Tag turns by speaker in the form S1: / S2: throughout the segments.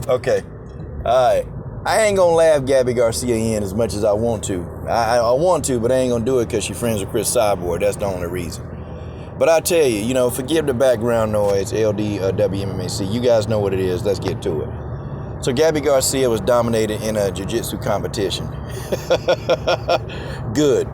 S1: Okay. Alright. I ain't gonna laugh Gabi Garcia in as much as I want to. I want to, but I ain't gonna do it because she's friends with Chris Cyborg. That's the only reason. But I tell you, forgive the background noise, LD, WMMAC. You guys know what it is. Let's get to it. So Gabi Garcia was dominated in a jiu-jitsu competition. Good.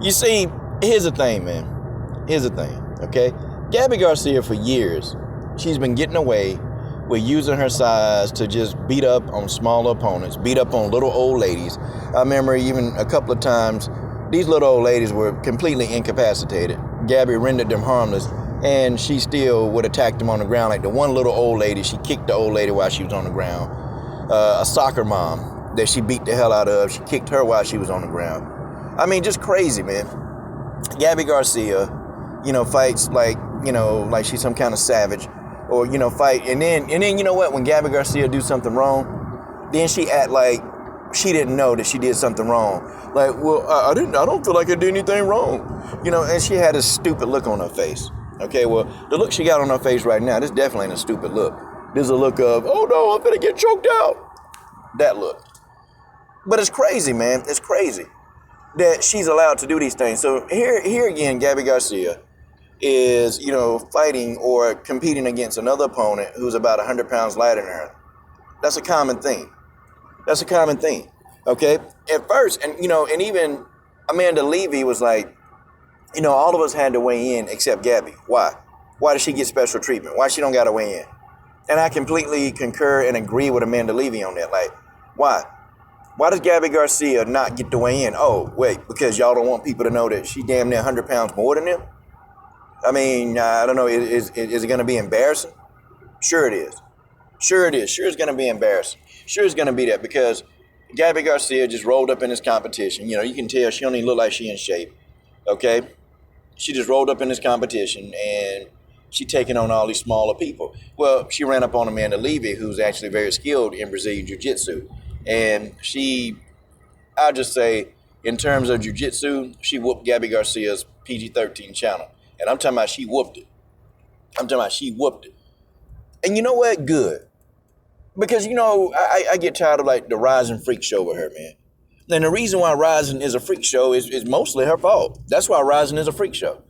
S1: You see, here's the thing, man. Here's the thing, okay? Gabi Garcia, for years, she's been getting away with using her size to just beat up on smaller opponents, beat up on little old ladies. I remember even a couple of times, these little old ladies were completely incapacitated. Gabi rendered them harmless, and she still would attack them on the ground. Like the one little old lady, she kicked the old lady while she was on the ground. A soccer mom that she beat the hell out of, she kicked her while she was on the ground. I mean, just crazy, man. Gabi Garcia, fights like she's some kind of savage, or, fight. And then you know what? When Gabi Garcia do something wrong, then she act like she didn't know that she did something wrong. Like, well, I don't feel like I did anything wrong. And she had a stupid look on her face. Okay, well, the look she got on her face right now, this definitely ain't a stupid look. This is a look of, oh no, I'm gonna get choked out. That look. But it's crazy, man. It's crazy that she's allowed to do these things. So here again, Gabi Garcia is, fighting or competing against another opponent who's about 100 pounds lighter than her. That's a common thing. That's a common thing. Okay? At first, and even Amanda Leve was like, all of us had to weigh in except Gabi. Why? Why does she get special treatment? Why she don't got to weigh in? And I completely concur and agree with Amanda Leve on that. Like, why? Why does Gabi Garcia not get to weigh in? Oh, wait, because y'all don't want people to know that she damn near 100 pounds more than them? I mean, I don't know. Is it going to be embarrassing? Sure it is. Sure it is. Sure it's going to be embarrassing. Sure it's going to be that because Gabi Garcia just rolled up in this competition. You can tell she don't even look like she in shape. Okay? She just rolled up in this competition and she taking on all these smaller people. Well, she ran up on Amanda Leve, who's actually very skilled in Brazilian Jiu-Jitsu. And I'll just say, in terms of Jiu-Jitsu, she whooped Gabi Garcia's PG-13 channel. And I'm talking about she whooped it. And you know what? Good. Because, I get tired of like the Rising freak show with her, man. And the reason why Rising is a freak show is mostly her fault. That's why Rising is a freak show.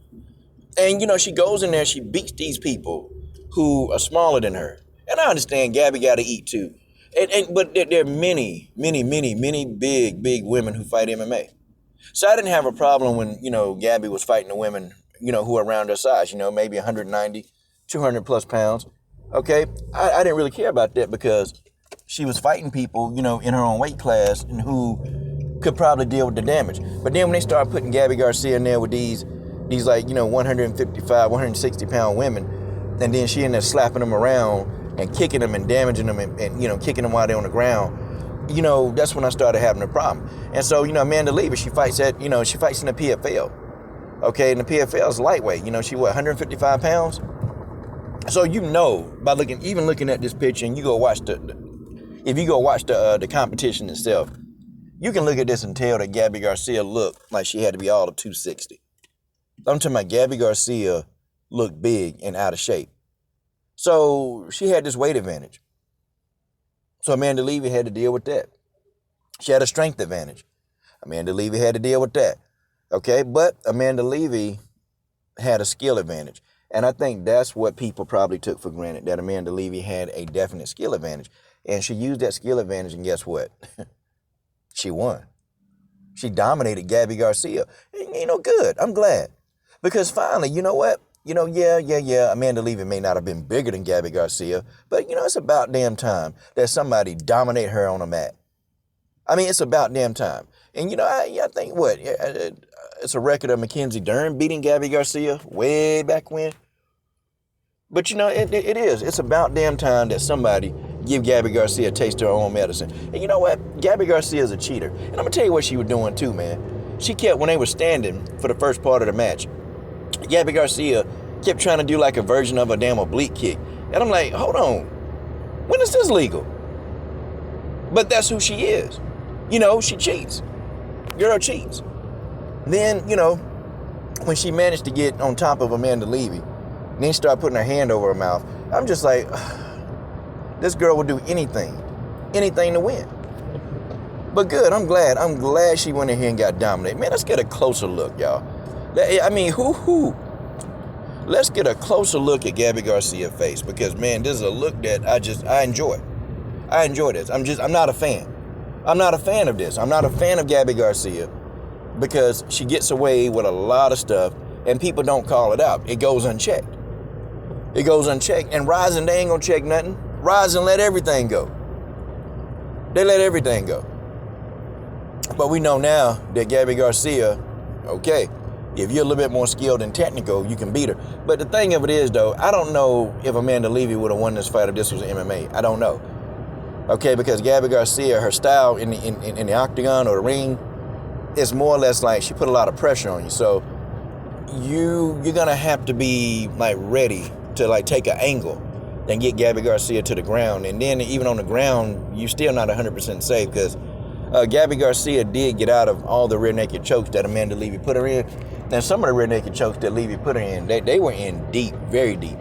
S1: And, she goes in there, she beats these people who are smaller than her. And I understand Gabi got to eat too. But there are many, many, many, many big women who fight MMA. So I didn't have a problem when, Gabi was fighting the women, who are around her size, maybe 190, 200 plus pounds. Okay? I didn't really care about that because she was fighting people, in her own weight class and who could probably deal with the damage. But then when they start putting Gabi Garcia in there with these like, 155, 160 pound women, and then she ended up slapping them around and kicking them and damaging them and kicking them while they're on the ground, that's when I started having a problem. And so, Amanda Leve, she fights in the PFL. Okay, and the PFL is lightweight. She 155 pounds? So by looking at this picture, and you go watch the competition itself, you can look at this and tell that Gabi Garcia looked like she had to be all of 260. I'm talking about Gabi Garcia looked big and out of shape. So she had this weight advantage. So Amanda Leve had to deal with that. She had a strength advantage. Amanda Leve had to deal with that. Okay, but Amanda Leve had a skill advantage. And I think that's what people probably took for granted, that Amanda Leve had a definite skill advantage. And she used that skill advantage, and guess what? She won. She dominated Gabi Garcia. And, good. I'm glad. Because finally, you know what? Amanda Leve may not have been bigger than Gabi Garcia, but, it's about damn time that somebody dominate her on a mat. I mean, it's about damn time. And, I think it's a record of Mackenzie Dern beating Gabi Garcia way back when. But, it is. It's about damn time that somebody give Gabi Garcia a taste of her own medicine. And you know what? Gabi Garcia is a cheater. And I'm going to tell you what she was doing too, man. She kept, when they were standing for the first part of the match, Gabi Garcia kept trying to do like a version of a damn oblique kick. And I'm like, hold on. When is this legal? But that's who she is. She cheats. Girl cheats. Then, when she managed to get on top of Amanda Leve, then she started putting her hand over her mouth. I'm just like, this girl would do anything to win. But good, I'm glad she went in here and got dominated. Man, let's get a closer look, y'all. I mean, let's get a closer look at Gabi Garcia's face, because man, this is a look that I enjoy. I enjoy this. I'm not a fan. I'm not a fan of this. I'm not a fan of Gabi Garcia because she gets away with a lot of stuff and people don't call it out. It goes unchecked. It goes unchecked. And Rising, they ain't gonna check nothing. Rising let everything go. They let everything go. But we know now that Gabi Garcia, okay, if you're a little bit more skilled and technical, you can beat her. But the thing of it is, though, I don't know if Amanda Leve would have won this fight if this was MMA. I don't know. Okay, because Gabi Garcia, her style in the octagon or the ring, is more or less like she put a lot of pressure on you. So you're gonna have to be like ready to like take an angle and get Gabi Garcia to the ground. And then even on the ground, you're still not 100% safe, because Gabi Garcia did get out of all the rear naked chokes that Amanda Leve put her in. And some of the rear naked chokes that Leve put her in, they were in deep, very deep.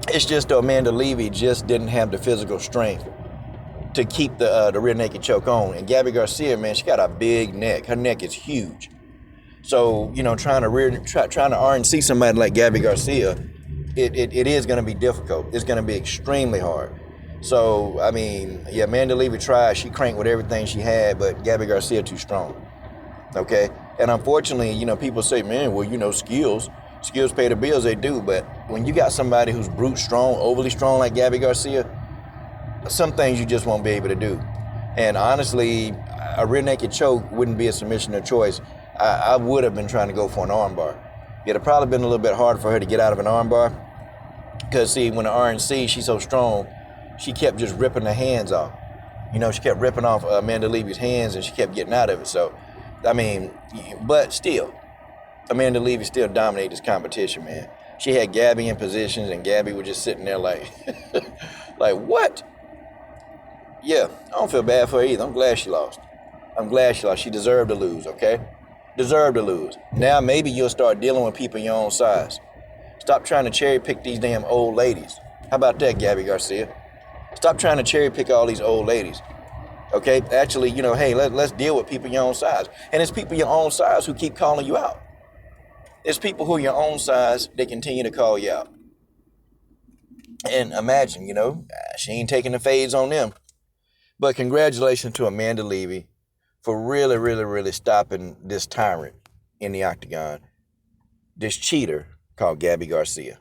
S1: It's just though Amanda Leve just didn't have the physical strength to keep the rear naked choke on. And Gabi Garcia, man, she got a big neck. Her neck is huge. So, you know, trying to RNC somebody like Gabi Garcia, it is going to be difficult. It's going to be extremely hard. So, I mean, yeah, Amanda Leve tried. She cranked with everything she had, but Gabi Garcia too strong. Okay? And unfortunately, you know, people say, man, well, you know, skills pay the bills. They do. But when you got somebody who's brute strong, overly strong like Gabi Garcia, some things you just won't be able to do. And honestly, a rear naked choke wouldn't be a submission of choice. I would have been trying to go for an armbar. It'd have probably been a little bit hard for her to get out of an armbar, because see, when the RNC, she's so strong, she kept just ripping her hands off. You know, she kept ripping off Amanda Leve's hands and she kept getting out of it. So, I mean, but still, Amanda Leve still dominated this competition, man. She had Gabi in positions and Gabi was just sitting there like, like what? Yeah, I don't feel bad for her either. I'm glad she lost. She deserved to lose, okay? Deserved to lose. Now maybe you'll start dealing with people your own size. Stop trying to cherry pick these damn old ladies. How about that, Gabi Garcia? Stop trying to cherry pick all these old ladies. Okay? Actually, you know, hey, let's deal with people your own size. And it's people your own size who keep calling you out. It's people who are your own size, they continue to call you out. And imagine, you know, she ain't taking the fades on them. But congratulations to Amanda Leve for really, really, really stopping this tyrant in the octagon, this cheater called Gabi Garcia.